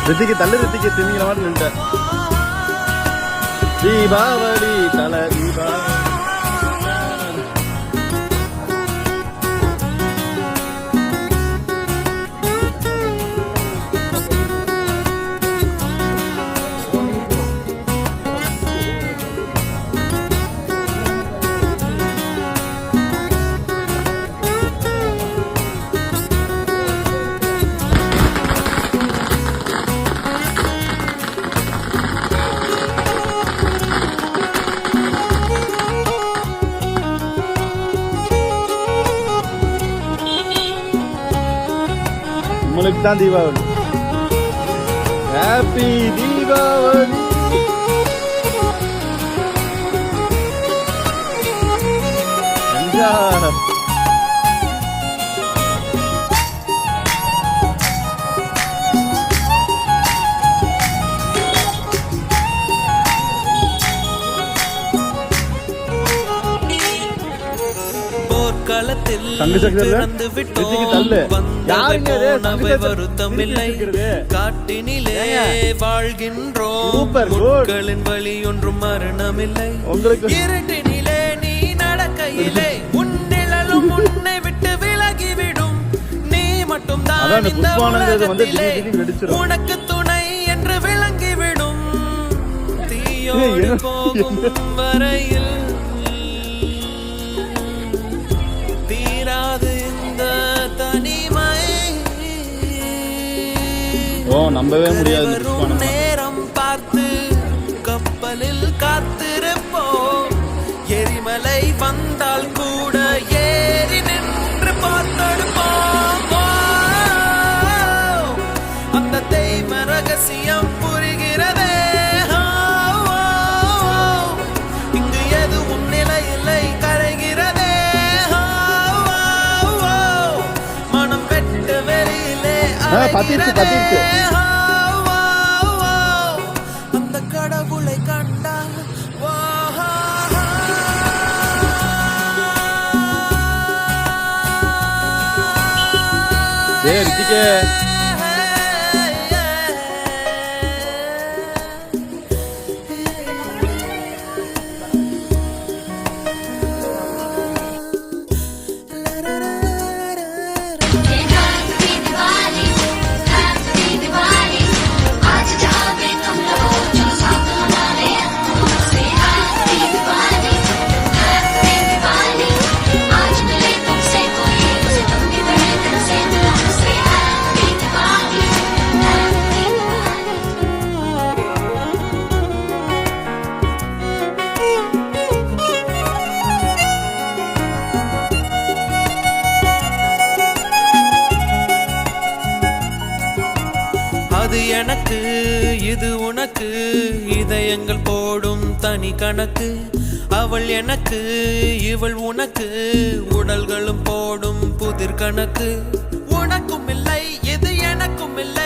ரித்திக்கு தள்ளு, ரித்திக்கு திமிங்கிற மாதிரி நின்ட்டேன். தீபாவளி தல தீபாவளி. உங்களுக்கு தான் தீபாவளி. ஹாப்பி தீபாவளி. காட்டினிலே வாழ்கின்றோம், வழி ஒன்றும் மரணமில்லை. இருட்டினிலே நீ நடக்கையிலே உன்னிழலும் உன்னை விட்டு விலகிவிடும். நீ மட்டும் தான் இந்த உலகத்திலே உனக்கு துணை என்று விளங்கிவிடும். தீயோடு போகும் வரையில் நம்பவே முடியாது. நேரம் பார்த்து கப்பலில் காத்திருப்போம். எரிமலை வந்தால் கூட ஏறி நின்று பார்த்தெடுப்போம். அந்த தெய்வ ரகசியம் புரிகிறதே. இங்கு எதுவும் நிலையில்லை, கரைகிறதே. மனம் வெட்டு வெளியிலே அந்த கடவுளை கண்டால் அது எனக்கு இது உனக்கு, இதயங்கள் போடும் தனி கணக்கு. அவள் எனக்கு இவள் உனக்கு, உடல்களும் போடும் புதிர் கணக்கு. உனக்கும் இல்லை இது எனக்கும் இல்லை,